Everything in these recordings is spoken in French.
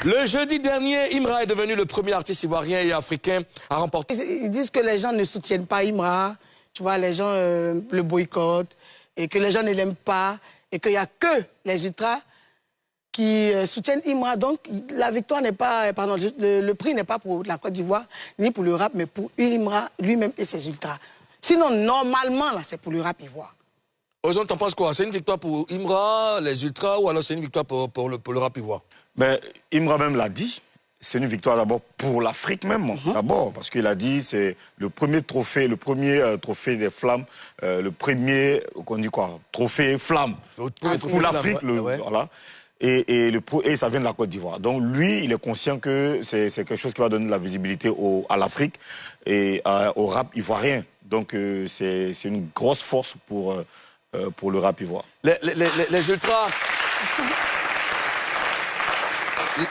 Le jeudi dernier, Imra est devenu le premier artiste ivoirien et africain à remporter. Ils disent que les gens ne soutiennent pas Imra, tu vois, les gens le boycottent, et que les gens ne l'aiment pas, et qu'il n'y a que les ultras qui soutiennent Imra. Donc, la victoire n'est pas, pardon, le prix n'est pas pour la Côte d'Ivoire, ni pour le rap, mais pour Imra lui-même et ses ultras. Sinon, normalement, là, c'est pour le rap ivoire. Ozone, t'en penses quoi? C'est une victoire pour Imra, les ultras, ou alors c'est une victoire pour le rap ivoire? Mais Imra même l'a dit, c'est une victoire d'abord pour l'Afrique même, d'abord, parce qu'il a dit c'est le premier trophée des flammes, le premier, on dit quoi, trophée flamme pour l'Afrique, voilà. Et ça vient de la Côte d'Ivoire. Donc lui, il est conscient que c'est quelque chose qui va donner de la visibilité à l'Afrique et au rap ivoirien. Donc c'est une grosse force pour le rap ivoire. Les ultras...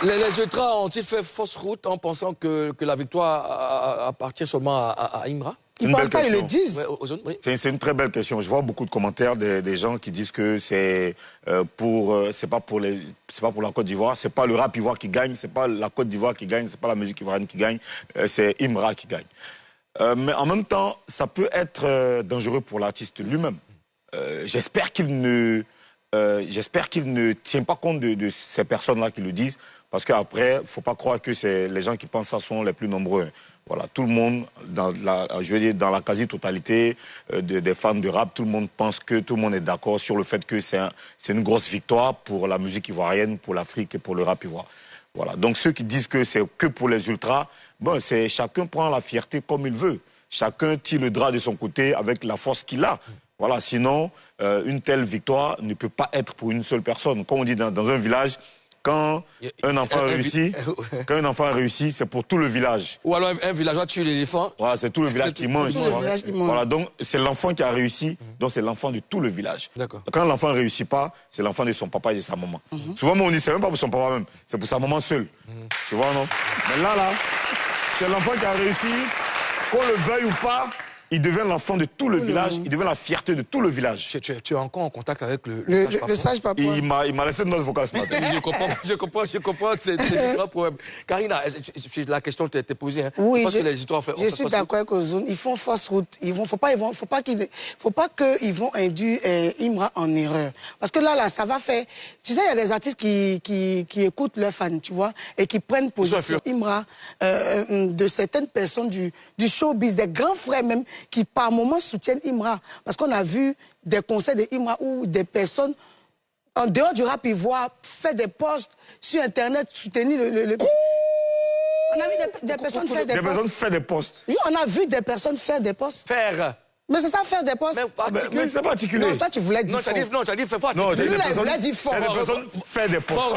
Les ultras ont-ils fait fausse route en pensant que la victoire appartient seulement à Imra? Ils ne pensent pas, ils le disent. Ouais, Ozone, oui. C'est une très belle question. Je vois beaucoup de commentaires des gens qui disent que c'est pas pour la Côte d'Ivoire, c'est pas le rap ivoire qui gagne, c'est pas la Côte d'Ivoire qui gagne, c'est pas la musique ivoirienne qui gagne, c'est Imra qui gagne. Mais en même temps, ça peut être dangereux pour l'artiste lui-même. J'espère qu'il ne tient pas compte de ces personnes-là qui le disent, parce qu'après, il ne faut pas croire que les gens qui pensent ça sont les plus nombreux. Voilà, tout le monde, dans la quasi-totalité des fans de rap, tout le monde pense que tout le monde est d'accord sur le fait que c'est une grosse victoire pour la musique ivoirienne, pour l'Afrique et pour le rap ivoire. Voilà. Donc ceux qui disent que c'est que pour les ultras, bon, chacun prend la fierté comme il veut. Chacun tire le drap de son côté avec la force qu'il a. Voilà, sinon, une telle victoire ne peut pas être pour une seule personne. Comme on dit dans un village, quand un enfant réussit, c'est pour tout le village. Ou alors un villageois tue l'éléphant. Voilà, c'est tout le village qui mange. Voilà, donc c'est l'enfant qui a réussi, donc c'est l'enfant de tout le village. Quand l'enfant ne réussit pas, c'est l'enfant de son papa et de sa maman. Souvent, on dit, c'est même pas pour son papa même, c'est pour sa maman seule. Tu vois, non? Mais là, c'est l'enfant qui a réussi, qu'on le veuille ou pas. Il devient l'enfant de tout le village, il devient la fierté de tout le village. Tu es encore en contact avec le sage papa. Il m'a laissé une note vocale ce matin. Je comprends, c'est un problème. Karina, la question t'est posée. Hein. Oui, je suis d'accord avec Ozone. Ils font fausse route. Faut pas qu'ils vont induire Imra en erreur. Parce que là, ça va faire... Tu sais, il y a des artistes qui écoutent leurs fans, tu vois, et qui prennent position Imra de certaines personnes du showbiz, des grands frères même, qui par moments soutiennent Imra. Parce qu'on a vu des concerts de Imra où des personnes, en dehors du rap ivoire, fait des posts sur Internet, soutenir le... On a vu des personnes faire des posts. Des personnes faire des posts. Oui, on a vu des personnes faire des posts. Faire. Mais c'est ça, faire des posts. Mais c'est pas articulé. Non, toi, tu voulais dire fort. Non, tu as dit fais fort. Non, lui, il voulait dire fort. Des personnes faire des posts.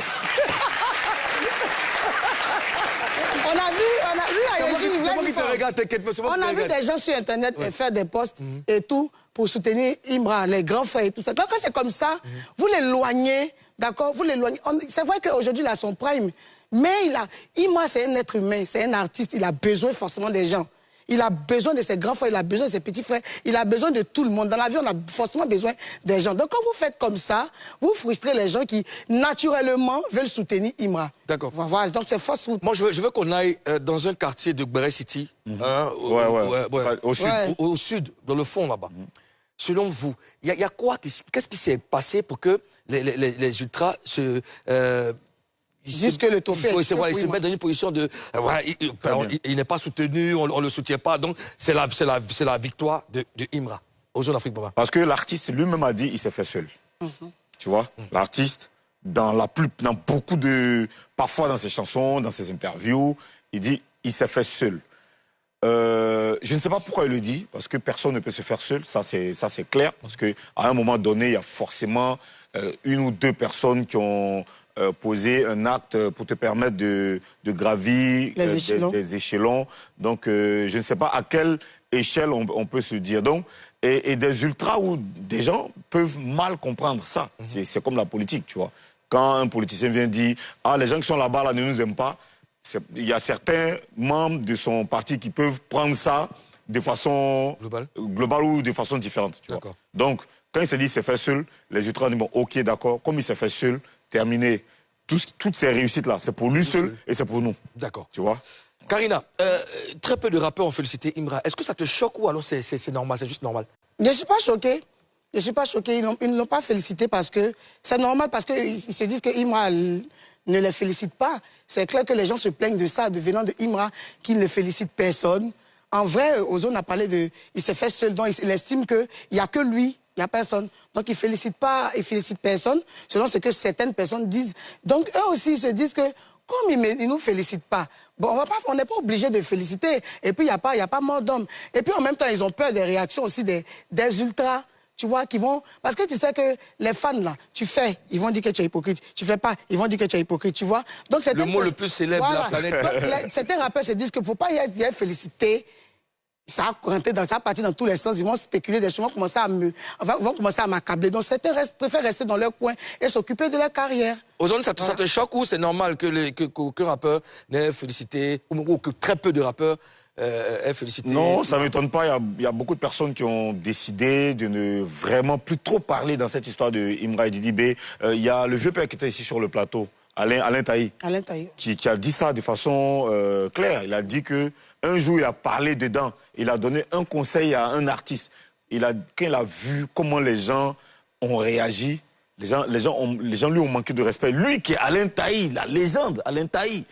On a vu des gens sur Internet faire des posts et tout pour soutenir Imra, les grands frères et tout ça. Donc quand c'est comme ça, vous l'éloignez, d'accord? Vous l'éloignez. C'est vrai qu'aujourd'hui, il a son prime, mais Imra, c'est un être humain, c'est un artiste, il a besoin forcément des gens. Il a besoin de ses grands frères, il a besoin de ses petits frères, il a besoin de tout le monde. Dans la vie, on a forcément besoin des gens. Donc quand vous faites comme ça, vous frustrez les gens qui, naturellement, veulent soutenir Imra. D'accord. Voilà, donc c'est fausse route. Moi, je veux qu'on aille dans un quartier de Gbere City, au sud, dans le fond là-bas. Selon vous, il y a quoi, qu'est-ce qui s'est passé pour que les ultras se... Disent que le trophée ils se mettent dans une position de... il n'est pas soutenu, on ne le soutient pas. Donc, c'est la victoire de Imra aux Jeux d'Afrique. Parce que l'artiste lui-même a dit qu'il s'est fait seul. Tu vois, l'artiste, dans beaucoup de... Parfois dans ses chansons, dans ses interviews, il dit qu'il s'est fait seul. Je ne sais pas pourquoi il le dit, parce que personne ne peut se faire seul, ça c'est clair. Parce qu'à un moment donné, il y a forcément une ou deux personnes qui ont... poser un acte pour te permettre de gravir des échelons. Donc, je ne sais pas à quelle échelle on peut se dire. Donc, et des ultras où des gens peuvent mal comprendre ça. C'est comme la politique, tu vois. Quand un politicien vient dire « Ah, les gens qui sont là-bas, là, ne nous aiment pas », il y a certains membres de son parti qui peuvent prendre ça de façon globale ou de façon différente, tu vois. Donc, quand il se dit « c'est fait seul », les ultras disent « Bon, ok, d'accord, comme il s'est fait seul, terminé. toutes ces réussites-là, c'est pour lui seul et c'est pour nous. D'accord. Tu vois? Karina, très peu de rappeurs ont félicité Imra. Est-ce que ça te choque ou alors c'est normal, c'est juste normal? Je ne suis pas choquée. Je ne suis pas choquée. Ils ne l'ont pas félicité parce que c'est normal, parce qu'ils se disent que Imra ne les félicite pas. C'est clair que les gens se plaignent de ça, de venant de Imra, qui ne félicite personne. En vrai, Ozone a parlé de... Il s'est fait seul, donc il estime qu'il n'y a que lui, il n'y a personne. Donc il félicite personne, selon ce que certaines personnes disent. Donc eux aussi, ils se disent que, comme ils ne nous félicitent pas, bon, on n'est pas obligé de féliciter. Et puis, il n'y a pas mort d'homme. Et puis, en même temps, ils ont peur des réactions aussi des ultras, tu vois, qui vont... Parce que tu sais que les fans, là, tu fais, ils vont dire que tu es hypocrite. Tu fais pas, ils vont dire que tu es hypocrite, tu vois. Donc, le mot le plus célèbre de la planète. Donc, certains rappeurs se disent qu'il ne faut pas y être félicité. Ça a parti dans tous les sens. Ils vont spéculer des choses, vont commencer à m'accabler. Donc, certains préfèrent rester dans leur coin et s'occuper de leur carrière. Aujourd'hui, ça te choque ou c'est normal qu'aucun rappeur n'ait félicité, ou que très peu de rappeurs aient félicité? Non, ça ne m'étonne pas. Il y a beaucoup de personnes qui ont décidé de ne vraiment plus trop parler dans cette histoire de Imra et Didi B. Il y a le vieux père qui était ici sur le plateau, Alain Taï, qui a dit ça de façon claire. Il a dit qu'un jour, il a parlé dedans. Il a donné un conseil à un artiste. Quand il a vu comment les gens ont réagi, les gens lui ont manqué de respect. Lui qui est Alain Taï, la légende, Alain Taï,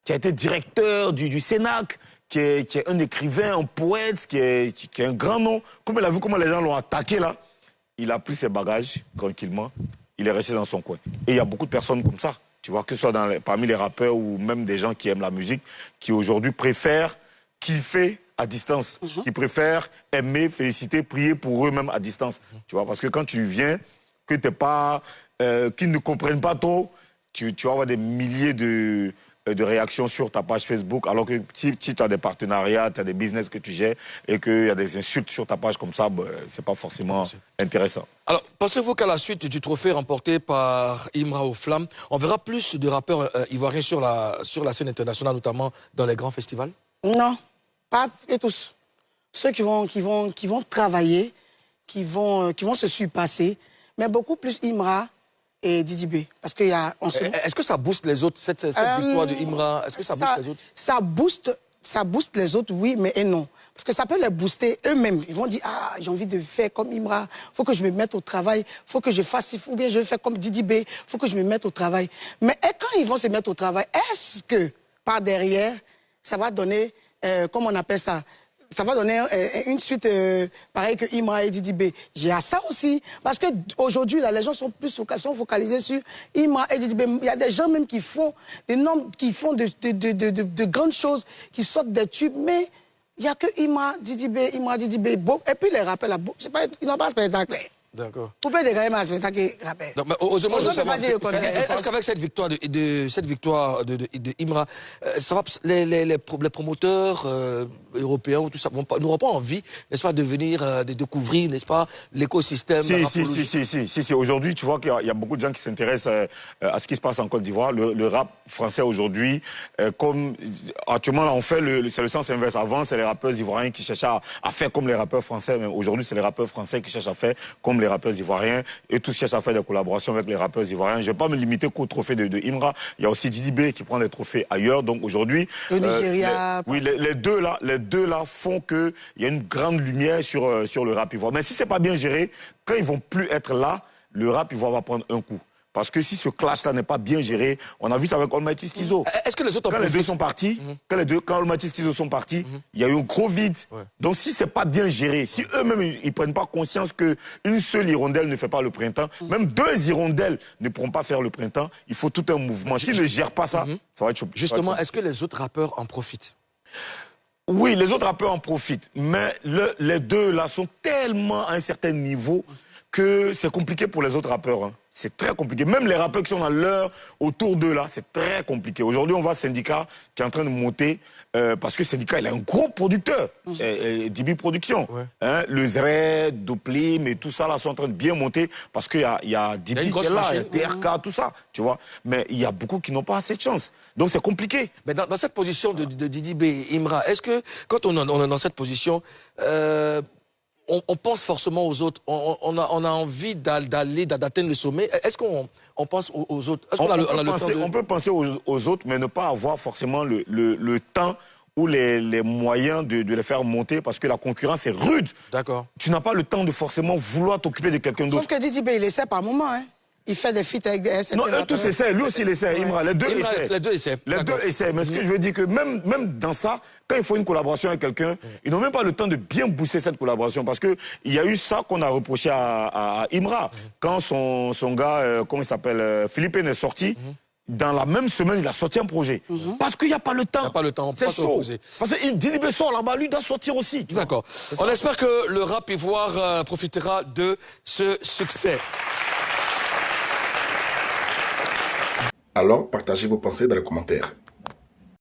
qui a été directeur du Cénac, qui est un écrivain, un poète, qui est un grand nom. Comme il a vu comment les gens l'ont attaqué là, il a pris ses bagages tranquillement. Il est resté dans son coin. Et il y a beaucoup de personnes comme ça, tu vois, que ce soit parmi les rappeurs ou même des gens qui aiment la musique, qui aujourd'hui préfèrent kiffer à distance, qui préfèrent aimer, féliciter, prier pour eux-mêmes à distance. Tu vois, parce que quand tu viens, que t'es pas, qu'ils ne comprennent pas trop, tu vas avoir des milliers de réactions sur ta page Facebook, alors que si tu as des partenariats, tu as des business que tu gères et qu'il y a des insultes sur ta page comme ça, c'est pas forcément intéressant. Alors, pensez-vous qu'à la suite du trophée remporté par Imra aux Flammes, on verra plus de rappeurs ivoiriens sur la scène internationale, notamment dans les grands festivals? Non, pas et tous. Ceux qui vont travailler, qui vont se surpasser, mais beaucoup plus Imra et Didi B. Parce qu'il y a... Est-ce que ça booste les autres, cette victoire de Imra? Est-ce que ça booste les autres? Ça booste les autres, oui, mais non. Parce que ça peut les booster eux-mêmes. Ils vont dire, ah, j'ai envie de faire comme Imra, il faut que je me mette au travail, il faut que je fasse, ou bien je vais faire comme Didi B, il faut que je me mette au travail. Mais quand ils vont se mettre au travail, est-ce que, par derrière, ça va donner, comment on appelle ça, ça va donner une suite pareille que Imra et Didi B. J'ai à ça aussi. Parce qu'aujourd'hui, les gens sont plus focalisés sur Imra et Didi B. Il y a des gens même qui font de grandes choses, qui sortent des tubes, mais il n'y a que Imra, Didi B. Et puis les rappels, ils n'ont pas de spectacle. D'accord. Vous pouvez dégager un spectacle qui rappelle. Est-ce qu'avec cette victoire de Imra, ça va, les promoteurs européens ou tout ça n'auront pas envie, n'est-ce pas, de venir de découvrir, n'est-ce pas, l'écosystème? Si. Aujourd'hui, tu vois qu'il y a beaucoup de gens qui s'intéressent à ce qui se passe en Côte d'Ivoire. Le rap français aujourd'hui, comme actuellement, là, c'est le sens inverse. Avant, c'est les rappeurs ivoiriens qui cherchent à faire comme les rappeurs français, mais aujourd'hui, c'est les rappeurs français qui cherchent à faire comme les rappeurs ivoiriens, et tous cherchent à faire des collaborations avec les rappeurs ivoiriens. Je ne vais pas me limiter qu'au trophée de Imra. Il y a aussi Didi B qui prend des trophées ailleurs. Donc aujourd'hui, le Nigeria. Les deux là font qu'il y a une grande lumière sur le rap ivoirien. Mais si c'est pas bien géré, quand ils vont plus être là, le rap ivoirien va prendre un coup. Parce que si ce clash-là n'est pas bien géré, on a vu ça avec Almighty Schizo. Est-ce que les autres quand les deux sont partis, quand Almighty Schizo sont partis, il y a eu un gros vide. Ouais. Donc si c'est pas bien géré, si eux-mêmes ils prennent pas conscience qu'une seule hirondelle ne fait pas le printemps, même deux hirondelles ne pourront pas faire le printemps, il faut tout un mouvement. S'ils ne gèrent pas ça, ça va être chaud. Justement, est-ce que les autres rappeurs en profitent? Oui, les autres rappeurs en profitent. Mais les deux là sont tellement à un certain niveau que c'est compliqué pour les autres rappeurs. Hein. C'est très compliqué. Même les rappeurs qui sont dans l'heure autour d'eux, là, c'est très compliqué. Aujourd'hui, on voit Syndicat qui est en train de monter, parce que Syndicat, il a un gros producteur, DB Productions. Ouais. Hein, le Zred, Doplim et tout ça, là, sont en train de bien monter, parce qu'il y a DB qui est là, il y a TRK, tout ça, tu vois. Mais il y a beaucoup qui n'ont pas assez de chance. Donc, c'est compliqué. Mais dans cette position de Didi B et Imra, est-ce que, quand on est dans cette position, on pense forcément aux autres. On a envie d'atteindre le sommet. Est-ce qu'on pense aux autres? On peut penser aux autres, mais ne pas avoir forcément le temps ou les moyens de les faire monter, parce que la concurrence est rude. D'accord. Tu n'as pas le temps de forcément vouloir t'occuper de quelqu'un d'autre. Sauf que Didi B, il essaie par moment, hein. Il fait des feats avec des SCP. Non, eux tous essaient. Lui aussi, il essaie. Imra, les deux essaient. Les deux essaient. Les deux essaient. Mais ce que je veux dire, que même dans ça, quand il faut une collaboration avec quelqu'un, ils n'ont même pas le temps de bien booster cette collaboration. Parce qu'il y a eu ça qu'on a reproché à Imra. Quand son gars, comment il s'appelle, Philippe est sorti. Dans la même semaine, il a sorti un projet. Parce qu'il n'y a pas le temps. Il n'y a pas le temps. C'est chaud. Parce que Didi B sort là-bas, lui doit sortir aussi. D'accord. On espère que le rap ivoire profitera de ce succès. Alors, partagez vos pensées dans les commentaires.